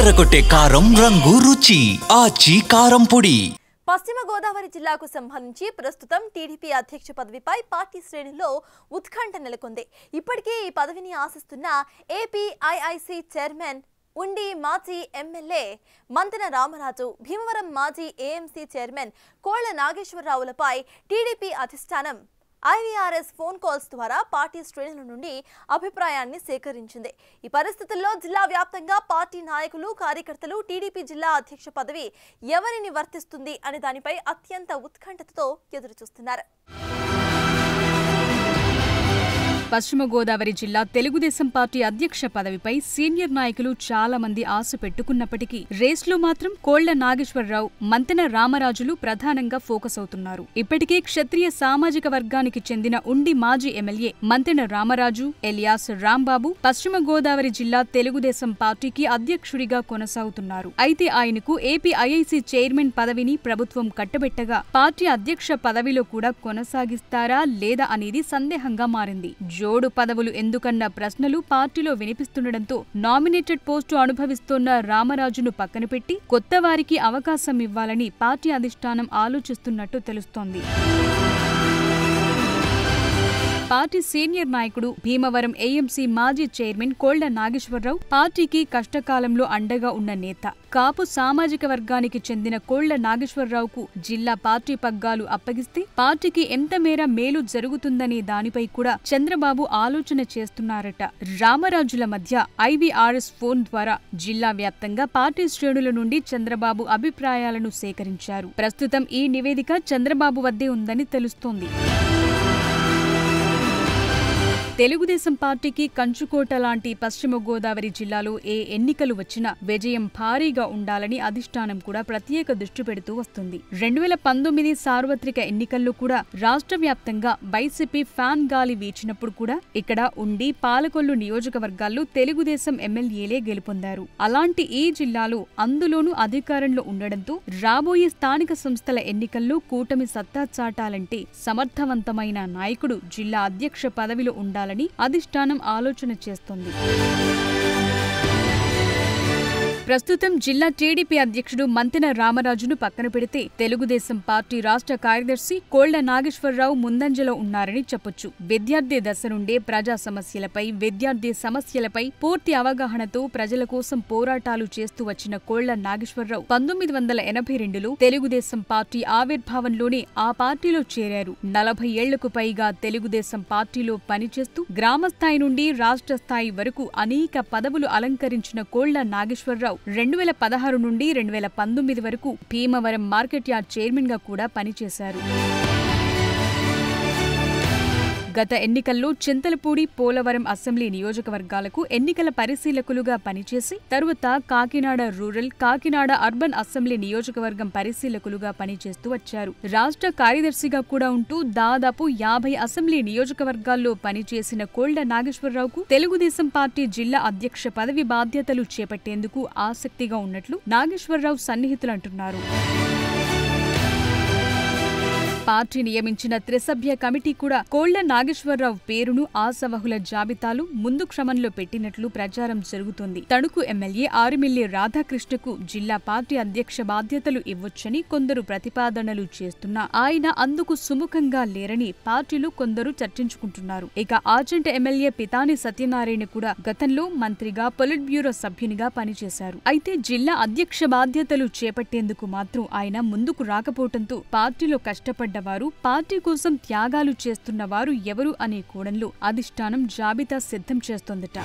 అదరగొట్టే కారం రంగు రుచి ఆచి కారం పొడి. పశ్చిమ గోదావరి జిల్లాకు సంబంధించి ప్రస్తుతం టీడీపీ అధ్యక్ష పదవిపై పార్టీ శ్రేణుల్లో ఉత్కంఠ నెలకొంది. ఇప్పటికే ఈ పదవిని ఆశిస్తున్న ఏపీఐఐసీ చైర్మన్ ఉండి మాజీ ఎమ్మెల్యే మంతెన రామరాజు, భీమవరం మాజీ ఏఎంసీ చైర్మన్ కోళ్ల నాగేశ్వరరావులపై టీడీపీ అధిష్టానం ఐవీఆర్ఎస్ ఫోన్ కాల్స్ ద్వారా పార్టీ శ్రేణుల నుండి అభిప్రాయాన్ని సేకరించింది. ఈ పరిస్థితుల్లో జిల్లా వ్యాప్తంగా పార్టీ నాయకులు, కార్యకర్తలు టీడీపీ జిల్లా అధ్యక్ష పదవి ఎవరిని వర్తిస్తుంది అనే దానిపై అత్యంత ఉత్కంఠతో ఎదురుచూస్తున్నారు. పశ్చిమ గోదావరి జిల్లా తెలుగుదేశం పార్టీ అధ్యక్ష పదవిపై సీనియర్ నాయకులు చాలా మంది ఆశ పెట్టుకున్నప్పటికీ రేస్లో మాత్రం కోళ్ల నాగేశ్వరరావు, మంతెన రామరాజులు ప్రధానంగా ఫోకస్ అవుతున్నారు. ఇప్పటికే క్షత్రియ సామాజిక వర్గానికి చెందిన ఉండి మాజీ ఎమ్మెల్యే మంతెన రామరాజు ఎలియాస్ రాంబాబు పశ్చిమ గోదావరి జిల్లా తెలుగుదేశం పార్టీకి అధ్యక్షుడిగా కొనసాగుతున్నారు. అయితే ఆయనకు ఏపీఐఐసీ చైర్మన్ పదవిని ప్రభుత్వం కట్టబెట్టగా పార్టీ అధ్యక్ష పదవిలో కూడా కొనసాగిస్తారా లేదా అనేది సందేహంగా మారింది. జోడు పదవులు ఎందుకన్న ప్రశ్నలు పార్టీలో వినిపిస్తుండటంతో నామినేటెడ్ పోస్టు అనుభవిస్తోన్న రామరాజును పక్కన పెట్టి కొత్త వారికి అవకాశం ఇవ్వాలని పార్టీ అధిష్టానం ఆలోచిస్తున్నట్టు తెలుస్తోంది. పార్టీ సీనియర్ నాయకుడు, భీమవరం ఏఎంసీ మాజీ చైర్మన్ కోళ్ల నాగేశ్వరరావు పార్టీకి కష్టకాలంలో అండగా ఉన్న నేత. కాపు సామాజిక వర్గానికి చెందిన కోళ్ల నాగేశ్వరరావుకు జిల్లా పార్టీ పగ్గాలు అప్పగిస్తే పార్టీకి ఎంత మేర మేలు జరుగుతుందనే దానిపై కూడా చంద్రబాబు ఆలోచన చేస్తున్నారట. రామరాజుల మధ్య ఐవీఆర్ఎస్ ఫోన్ ద్వారా జిల్లా వ్యాప్తంగా పార్టీ శ్రేణుల నుండి చంద్రబాబు అభిప్రాయాలను సేకరించారు. ప్రస్తుతం ఈ నివేదిక చంద్రబాబు వద్దే ఉందని తెలుస్తోంది. తెలుగుదేశం పార్టీకి కంచుకోట లాంటి పశ్చిమ గోదావరి జిల్లాలో ఏ ఎన్నికలు వచ్చినా విజయం భారీగా ఉండాలని అధిష్టానం కూడా ప్రత్యేక దృష్టి పెడుతూ వస్తుంది. 2019 సార్వత్రిక ఎన్నికల్లో కూడా రాష్ట్ర వ్యాప్తంగా వైసీపీ ఫ్యాన్ గాలి వీచినప్పుడు కూడా ఇక్కడ ఉండి పాలకొల్లు నియోజకవర్గాల్లో తెలుగుదేశం ఎమ్మెల్యేలే గెలుపొందారు. అలాంటి ఈ జిల్లాలో అందులోనూ అధికారంలో ఉండడంతో రాబోయే స్థానిక సంస్థల ఎన్నికల్లో కూటమి సత్తా చాటాలంటే సమర్థవంతమైన నాయకుడు జిల్లా అధ్యక్ష పదవిలో ఉండాలి అధిష్టానం ఆలోచన చేస్తోంది. ప్రస్తుతం జిల్లా టీడీపీ అధ్యక్షుడు మంతెన రామరాజును పక్కన పెడితే తెలుగుదేశం పార్టీ రాష్ట్ర కార్యదర్శి కోళ్ల నాగేశ్వరరావు ముందంజలో ఉన్నారని చెప్పొచ్చు. విద్యార్థి దశ నుండే ప్రజా సమస్యలపై, విద్యార్థి సమస్యలపై పూర్తి అవగాహనతో ప్రజల కోసం పోరాటాలు చేస్తూ వచ్చిన కోళ్ల నాగేశ్వరరావు 1982లో తెలుగుదేశం పార్టీ ఆవిర్భావంలోనే ఆ పార్టీలో చేరారు. 40 ఏళ్లకు పైగా తెలుగుదేశం పార్టీలో పనిచేస్తూ గ్రామస్థాయి నుండి రాష్ట్ర స్థాయి వరకు అనేక పదవులు అలంకరించిన కోళ్ల నాగేశ్వరరావు 2016 నుండి 2019 వరకు భీమవరం మార్కెట్ యార్డ్ చైర్మన్ గా కూడా పనిచేశారు. గత ఎన్నికల్లో చింతలపూడి, పోలవరం అసెంబ్లీ నియోజకవర్గాలకు ఎన్నికల పరిశీలకులుగా పనిచేసి తరువాత Kakinada rural, Kakinada urban assembly నియోజకవర్గం పరిశీలకులుగా పనిచేస్తూ వచ్చారు. రాష్ట్ర కార్యదర్శిగా కూడా ఉంటూ దాదాపు 50 అసెంబ్లీ నియోజకవర్గాల్లో పనిచేసిన కోళ్ల నాగేశ్వరరావుకు తెలుగుదేశం పార్టీ జిల్లా అధ్యక్ష పదవి బాధ్యతలు చేపట్టేందుకు ఆసక్తిగా ఉన్నట్లు నాగేశ్వరరావు సన్నిహితులు అంటున్నారు. పార్టీ నియమించిన త్రిసభ్య కమిటీ కూడా కోళ్ల నాగేశ్వరరావు పేరును ఆశావహుల జాబితాలు ముందు క్రమంలో పెట్టినట్లు ప్రచారం జరుగుతోంది. తణుకు ఎమ్మెల్యే ఆరుమిల్లి రాధాకృష్ణకు జిల్లా పార్టీ అధ్యక్ష బాధ్యతలు ఇవ్వొచ్చని కొందరు ప్రతిపాదనలు చేస్తున్నా ఆయన అందుకు సుముఖంగా లేరని పార్టీలో కొందరు చర్చించుకుంటున్నారు. ఇక ఆచంట ఎమ్మెల్యే పితాని సత్యనారాయణ కూడా గతంలో మంత్రిగా, పొలిట్ బ్యూరో సభ్యునిగా పనిచేశారు. అయితే జిల్లా అధ్యక్ష బాధ్యతలు చేపట్టేందుకు మాత్రం ఆయన ముందుకు రాకపోవడంతో పార్టీలో కష్టపడ్డ వారు, పార్టీ కోసం త్యాగాలు చేస్తున్న వారు ఎవరు అనే కోణంలో అధిష్టానం జాబితా సిద్ధం చేస్తోందట.